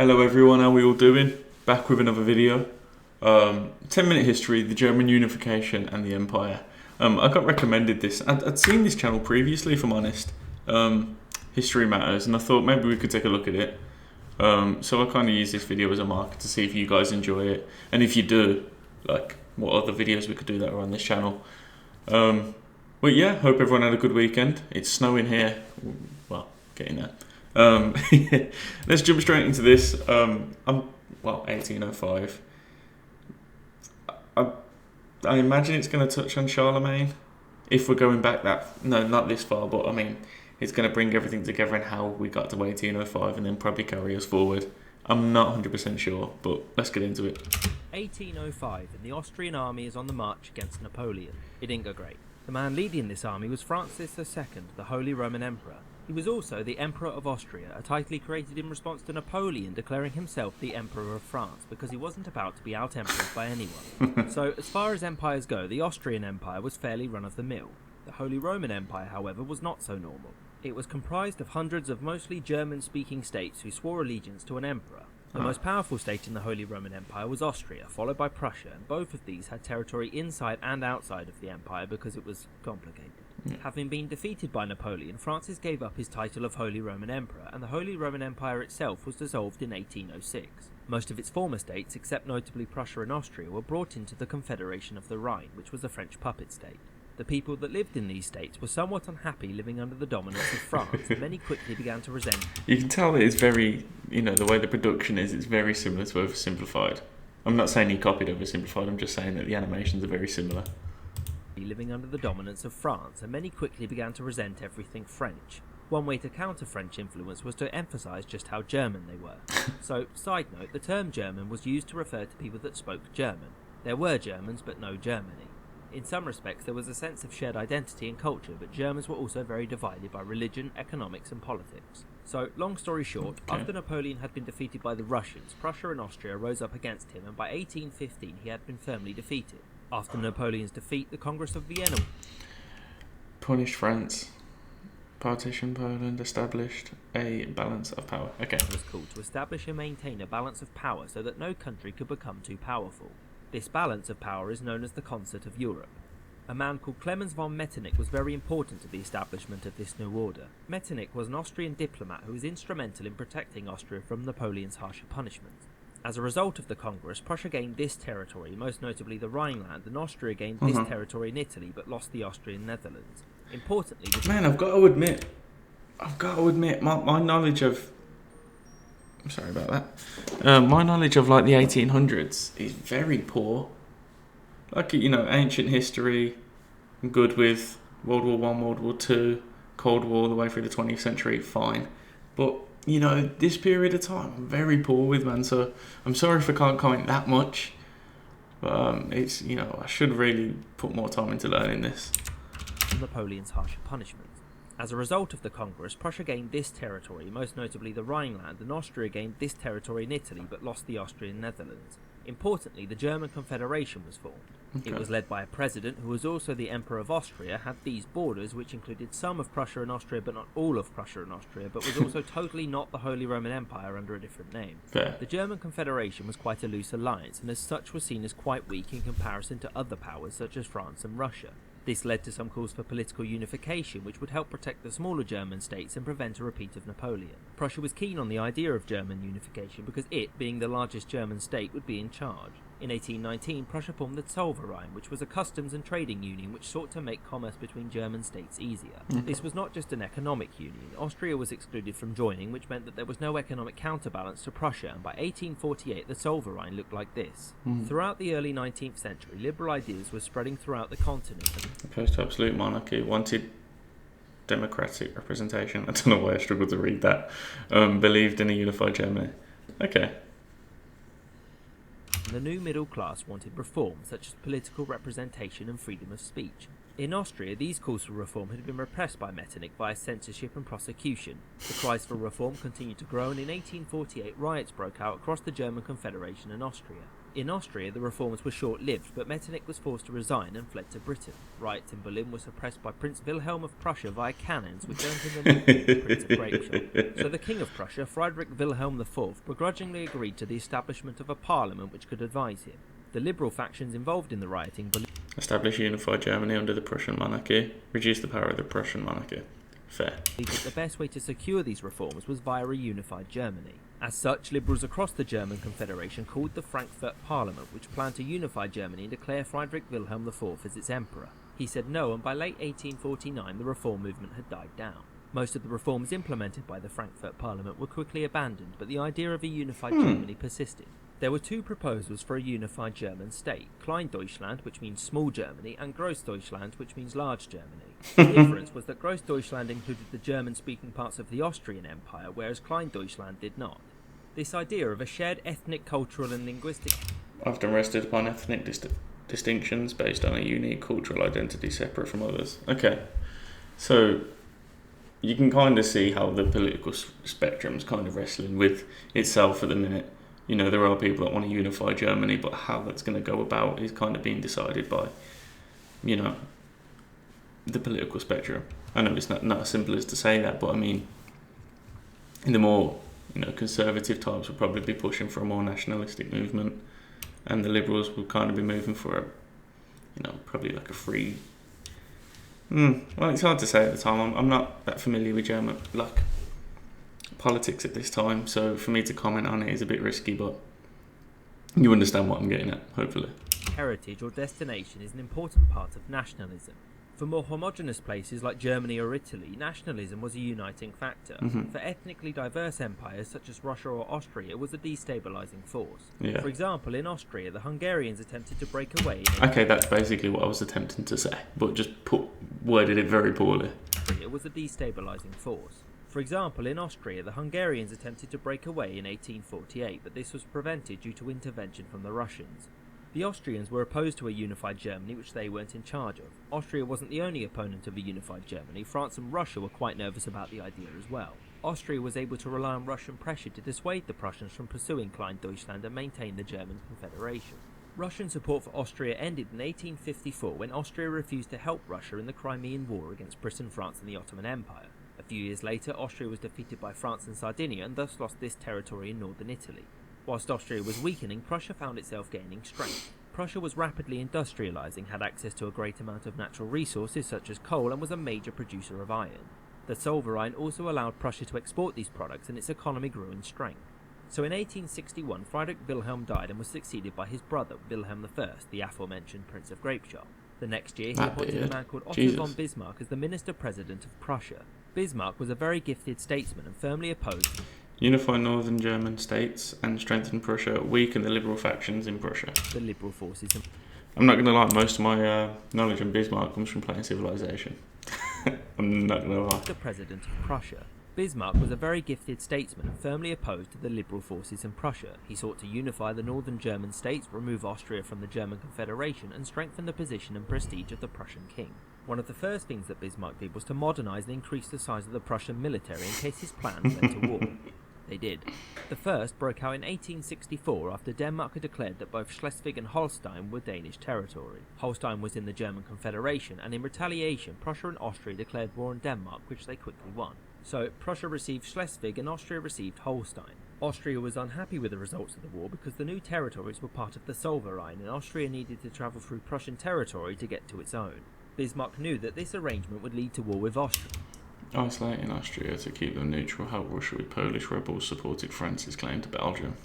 Hello everyone, how are we all doing? Back with another video. 10-minute history, the German Unification and the Empire. I got recommended this. I'd seen this channel previously, if I'm honest. History Matters, and I thought maybe we could take a look at it. So I kind of use this video as a marker to see if you guys enjoy it. And if you do, like, what other videos we could do that are on this channel. But yeah, hope everyone had a good weekend. It's snowing here. Well, getting there. Let's jump straight into this. 1805. I imagine it's going to touch on Charlemagne. If we're going back not this far, but I mean, it's going to bring everything together and how we got to 1805 and then probably carry us forward. I'm not 100% sure, but let's get into it. 1805, and the Austrian army is on the march against Napoleon. It didn't go great. The man leading this army was Francis II, the Holy Roman Emperor. He was also the Emperor of Austria, a title he created in response to Napoleon declaring himself the Emperor of France because he wasn't about to be out-emperored by anyone. So, as far as empires go, the Austrian Empire was fairly run-of-the-mill. The Holy Roman Empire, however, was not so normal. It was comprised of hundreds of mostly German-speaking states who swore allegiance to an emperor. The most powerful state in the Holy Roman Empire was Austria, followed by Prussia, and both of these had territory inside and outside of the empire because it was complicated. Having been defeated by Napoleon, Francis gave up his title of Holy Roman Emperor, and the Holy Roman Empire itself was dissolved in 1806. Most of its former states, except notably Prussia and Austria, were brought into the Confederation of the Rhine, which was a French puppet state. The people that lived in these states were somewhat unhappy living under the dominance of France, and many quickly began to resent. You can tell that it's very, the way the production is, it's very similar to Oversimplified. I'm not saying he copied Oversimplified, I'm just saying that the animations are very similar. Living under the dominance of France, and many quickly began to resent everything French. One way to counter French influence was to emphasise just how German they were. So, side note, the term German was used to refer to people that spoke German. There were Germans, but no Germany. In some respects, there was a sense of shared identity and culture, but Germans were also very divided by religion, economics, and politics. So, long story short, after Napoleon had been defeated by the Russians, Prussia and Austria rose up against him, and by 1815 he had been firmly defeated. After Napoleon's defeat, the Congress of Vienna Punished France. Partition Poland. Established a balance of power. Okay. was called to establish and maintain a balance of power so that no country could become too powerful. This balance of power is known as the Concert of Europe. A man called Clemens von Metternich was very important to the establishment of this new order. Metternich was an Austrian diplomat who was instrumental in protecting Austria from Napoleon's harsher punishments. As a result of the Congress, Prussia gained this territory, most notably the Rhineland, and Austria gained this territory in Italy, but lost the Austrian Netherlands. Importantly, Man, I've got to admit, my knowledge of... I'm sorry about that. My knowledge of, like, the 1800s is very poor. Like, ancient history, I'm good with World War One, World War Two, Cold War, all the way through the 20th century, fine. But... this period of time, I'm very poor with, man, so I'm sorry if I can't comment that much, but it's, I should really put more time into learning this. Napoleon's harsher punishments. As a result of the Congress, Prussia gained this territory, most notably the Rhineland, and Austria gained this territory in Italy, but lost the Austrian Netherlands. Importantly, the German Confederation was formed. It was led by a president who was also the Emperor of Austria, had these borders which included some of Prussia and Austria but not all of Prussia and Austria, but was also totally not the Holy Roman Empire under a different name. Fair. The German Confederation was quite a loose alliance and as such was seen as quite weak in comparison to other powers such as France and Russia. This led to some calls for political unification, which would help protect the smaller German states and prevent a repeat of Napoleon. Prussia was keen on the idea of German unification because it, being the largest German state, would be in charge. In 1819, Prussia formed the ZOLLVEREIN, which was a customs and trading union which sought to make commerce between German states easier. This was not just an economic union. Austria was excluded from joining, which meant that there was no economic counterbalance to Prussia, and by 1848 the ZOLLVEREIN looked like this. Throughout the early 19th century, liberal ideas were spreading throughout the continent. Opposed to absolute monarchy, wanted democratic representation. I don't know why I struggled to read that. Believed in a unified Germany. Okay. The new middle class wanted reform, such as political representation and freedom of speech. In Austria, these calls for reform had been repressed by Metternich via censorship and prosecution. The cries for reform continued to grow, and in 1848 riots broke out across the German Confederation and Austria. In Austria, the reforms were short-lived, but Metternich was forced to resign and fled to Britain. Riots in Berlin were suppressed by Prince Wilhelm of Prussia via cannons, which earned him the nickname Prince of Grapeshot. So the King of Prussia, Friedrich Wilhelm IV, begrudgingly agreed to the establishment of a parliament which could advise him. The liberal factions involved in the rioting believed Establish unified Germany under the Prussian monarchy. Reduce the power of the Prussian monarchy. Fair. that the best way to secure these reforms was via a unified Germany. As such, liberals across the German Confederation called the Frankfurt Parliament, which planned to unify Germany and declare Friedrich Wilhelm IV as its emperor. He said no, and by late 1849 the reform movement had died down. Most of the reforms implemented by the Frankfurt Parliament were quickly abandoned, but the idea of a unified Germany persisted. There were two proposals for a unified German state, Klein-Deutschland, which means small Germany, and Groß-Deutschland, which means large Germany. The difference was that Groß-Deutschland included the German-speaking parts of the Austrian Empire, whereas Klein-Deutschland did not. This idea of a shared ethnic, cultural and linguistic Often rested upon ethnic distinctions based on a unique cultural identity separate from others. Okay, so you can kind of see how the political spectrum's kind of wrestling with itself at the minute. You know, there are people that want to unify Germany, but how that's going to go about is kind of being decided by, you know, the political spectrum. I know it's not as simple as to say that, but I mean, in the more, you know, conservative types will probably be pushing for a more nationalistic movement, and the liberals will kind of be moving for a, you know, probably like a free. Well, it's hard to say at the time. I'm not that familiar with German politics at this time, so for me to comment on it is a bit risky, but you understand what I'm getting at, hopefully. heritage or destination is an important part of nationalism. For more homogeneous places like Germany or Italy, nationalism was a uniting factor. For ethnically diverse empires such as Russia or Austria, it was a destabilizing force. Yeah. For example, in Austria, the Hungarians attempted to break away. Okay, that's basically what I was attempting to say, but just worded it very poorly. It was a destabilizing force. For example, in Austria, the Hungarians attempted to break away in 1848, but this was prevented due to intervention from the Russians. The Austrians were opposed to a unified Germany, which they weren't in charge of. Austria wasn't the only opponent of a unified Germany. France and Russia were quite nervous about the idea as well. Austria was able to rely on Russian pressure to dissuade the Prussians from pursuing Klein-Deutschland and maintain the German Confederation. Russian support for Austria ended in 1854 when Austria refused to help Russia in the Crimean War against Britain, France and the Ottoman Empire. A few years later, Austria was defeated by France and Sardinia and thus lost this territory in northern Italy. Whilst Austria was weakening, Prussia found itself gaining strength. Prussia was rapidly industrialising, had access to a great amount of natural resources such as coal, and was a major producer of iron. The Zollverein also allowed Prussia to export these products, and its economy grew in strength. So in 1861, Friedrich Wilhelm died and was succeeded by his brother, Wilhelm I, the aforementioned Prince of Grapeshot. The next year, he appointed a man called Otto von Bismarck as the Minister-President of Prussia. Bismarck was a very gifted statesman and firmly opposed Unify northern German states and strengthen Prussia, weaken the liberal factions in Prussia. The liberal forces. I'm not going to lie, most of my knowledge on Bismarck comes from playing Civilization. I'm not going to lie. The President of Prussia. Bismarck was a very gifted statesman and firmly opposed to the liberal forces in Prussia. He sought to unify the northern German states, remove Austria from the German Confederation, and strengthen the position and prestige of the Prussian king. One of the first things that Bismarck did was to modernise and increase the size of the Prussian military in case his plans led to war. They did. The first broke out in 1864 after Denmark had declared that both Schleswig and Holstein were Danish territory. Holstein was in the German Confederation, and in retaliation Prussia and Austria declared war on Denmark, which they quickly won. So Prussia received Schleswig and Austria received Holstein. Austria was unhappy with the results of the war because the new territories were part of the Zollverein and Austria needed to travel through Prussian territory to get to its own. Bismarck knew that this arrangement would lead to war with Austria. Isolating Austria to keep them neutral helped Russia with Polish rebels supported France's claim to Belgium.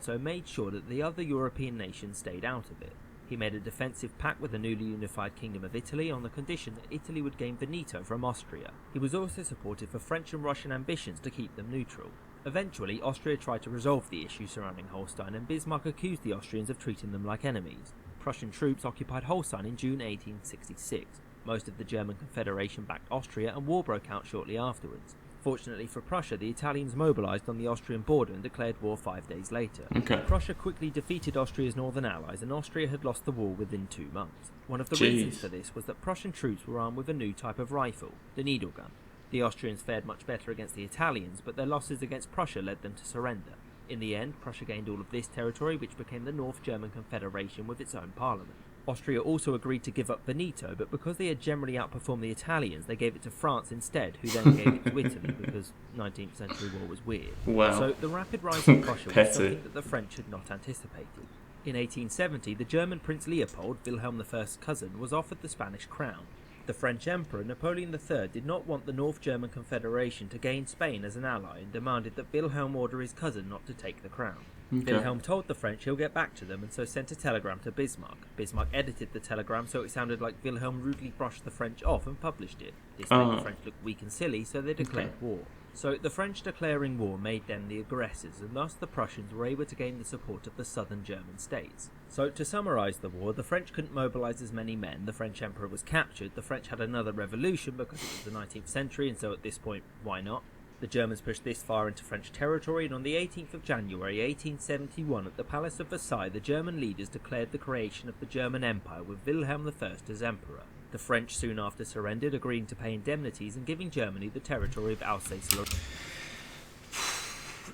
So made sure that the other European nations stayed out of it. He made a defensive pact with the newly unified Kingdom of Italy on the condition that Italy would gain veto from Austria. He was also supportive of French and Russian ambitions to keep them neutral. Eventually, Austria tried to resolve the issue surrounding Holstein, and Bismarck accused the Austrians of treating them like enemies. Prussian troops occupied Holstein in June 1866. Most of the German Confederation backed Austria, and war broke out shortly afterwards. Fortunately for Prussia, the Italians mobilised on the Austrian border and declared war 5 days later. Prussia quickly defeated Austria's northern allies, and Austria had lost the war within 2 months. One of the reasons for this was that Prussian troops were armed with a new type of rifle, the needle gun. The Austrians fared much better against the Italians, but their losses against Prussia led them to surrender. In the end, Prussia gained all of this territory, which became the North German Confederation with its own parliament. Austria also agreed to give up Veneto, but because they had generally outperformed the Italians, they gave it to France instead, who then gave it to Italy, because 19th century war was weird. Wow. So the rapid rise of Prussia was Petty. something that the French had not anticipated. In 1870, the German Prince Leopold, Wilhelm I's cousin, was offered the Spanish crown. The French Emperor, Napoleon III, did not want the North German Confederation to gain Spain as an ally and demanded that Wilhelm order his cousin not to take the crown. Okay. Wilhelm told the French he'll get back to them, and so sent a telegram to Bismarck. Bismarck edited the telegram so it sounded like Wilhelm rudely brushed the French off and published it. This made the French look weak and silly, so they declared war. So the French declaring war made them the aggressors, and thus the Prussians were able to gain the support of the southern German states. So to summarise the war, the French couldn't mobilise as many men, the French Emperor was captured, the French had another revolution because it was the 19th century, and so at this point, why not? The Germans pushed this far into French territory, and on the 18th of January 1871 at the Palace of Versailles, the German leaders declared the creation of the German Empire with Wilhelm I as emperor. The French soon after surrendered, agreeing to pay indemnities and giving Germany the territory of Alsace-Lorraine.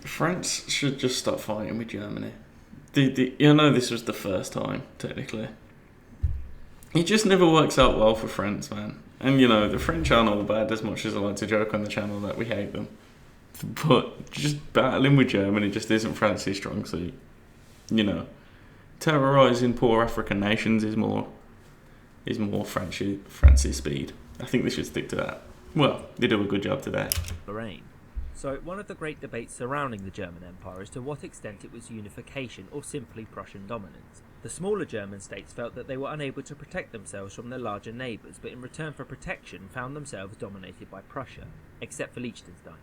France should just stop fighting with Germany. I know this was the first time, technically. It just never works out well for France, man. And, the French aren't all bad, as much as I like to joke on the channel that we hate them. But just battling with Germany just isn't France's strong suit. Terrorising poor African nations is more France's speed. I think they should stick to that. Well, they do a good job today. Lorraine. So one of the great debates surrounding the German Empire is to what extent it was unification or simply Prussian dominance. The smaller German states felt that they were unable to protect themselves from their larger neighbours, but in return for protection found themselves dominated by Prussia, except for Liechtenstein,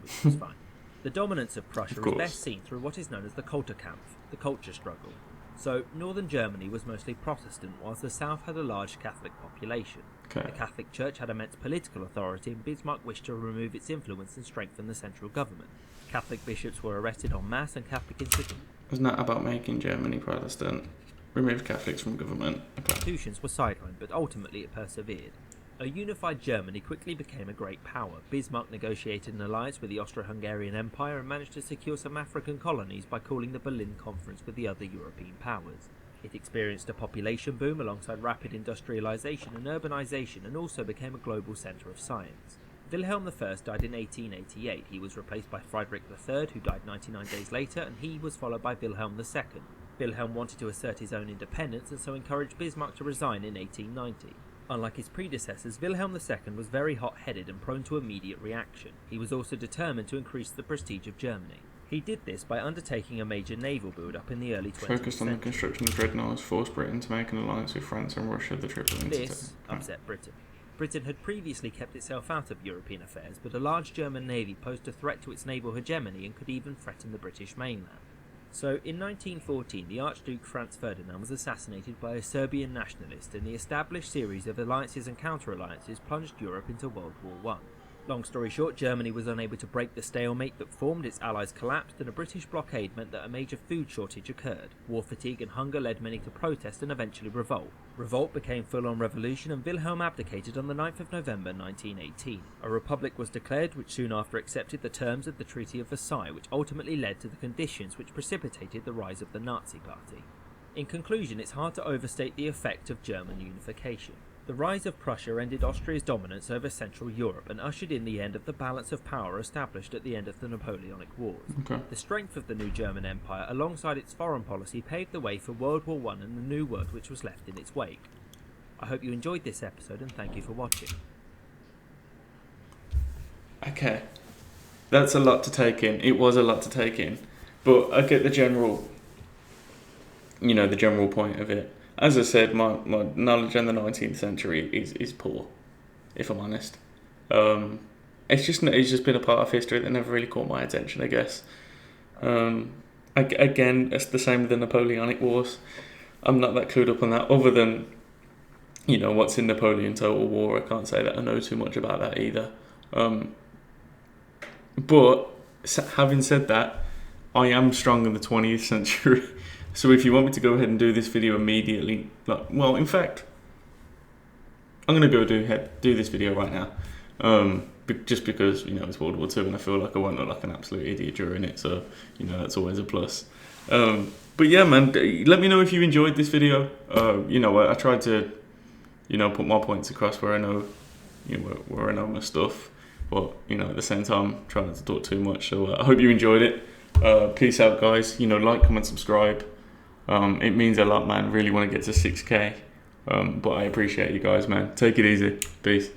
which was fine. The dominance of Prussia is best seen through what is known as the Kulturkampf, the culture struggle. So, northern Germany was mostly Protestant, whilst the south had a large Catholic population. Okay. The Catholic Church had immense political authority, and Bismarck wished to remove its influence and strengthen the central government. Catholic bishops were arrested en masse, and Catholic Isn't that about making Germany Protestant? Remove Catholics from government. institutions were sidelined, but ultimately it persevered. A unified Germany quickly became a great power. Bismarck negotiated an alliance with the Austro-Hungarian Empire and managed to secure some African colonies by calling the Berlin Conference with the other European powers. It experienced a population boom alongside rapid industrialisation and urbanisation, and also became a global centre of science. Wilhelm I died in 1888. He was replaced by Friedrich III, who died 99 days later, and he was followed by Wilhelm II. Wilhelm wanted to assert his own independence and so encouraged Bismarck to resign in 1890. Unlike his predecessors, Wilhelm II was very hot-headed and prone to immediate reaction. He was also determined to increase the prestige of Germany. He did this by undertaking a major naval build-up in the early 20th century. Focused on the construction of dreadnoughts, forced Britain to make an alliance with France and Russia, the Triple Entente. This upset Britain. Britain had previously kept itself out of European affairs, but a large German navy posed a threat to its naval hegemony and could even threaten the British mainland. So, in 1914, the Archduke Franz Ferdinand was assassinated by a Serbian nationalist, and the established series of alliances and counter-alliances plunged Europe into World War I. Long story short, Germany was unable to break the stalemate that formed, its allies collapsed, and a British blockade meant that a major food shortage occurred. War fatigue and hunger led many to protest and eventually revolt. Revolt became full-on revolution, and Wilhelm abdicated on the 9th of November 1918. A republic was declared, which soon after accepted the terms of the Treaty of Versailles, which ultimately led to the conditions which precipitated the rise of the Nazi Party. In conclusion, it's hard to overstate the effect of German unification. The rise of Prussia ended Austria's dominance over Central Europe and ushered in the end of the balance of power established at the end of the Napoleonic Wars. Okay. The strength of the new German Empire, alongside its foreign policy, paved the way for World War I and the new world which was left in its wake. I hope you enjoyed this episode and thank you for watching. Okay. That's a lot to take in. It was a lot to take in. But I get the general point of it. As I said, my knowledge on the 19th century is poor, if I'm honest. It's just been a part of history that never really caught my attention, I guess. Again, it's the same with the Napoleonic Wars. I'm not that clued up on that, other than, what's in Napoleon Total War. I can't say that I know too much about that either. But having said that, I am strong in the 20th century. So if you want me to go ahead and do this video immediately, in fact, I'm going to go do this video right now. just because, you know, it's World War II and I feel like I won't look like an absolute idiot during it, so, you know, that's always a plus. But yeah, man, let me know if you enjoyed this video. You know, I tried to, you know, put my points across where I know, you know, where I know my stuff, but, you know, at the same time, trying not to talk too much. So I hope you enjoyed it. Peace out, guys. You know, like, comment, subscribe. It means a lot, man. Really want to get to 6K. But I appreciate you guys, man. Take it easy. Peace.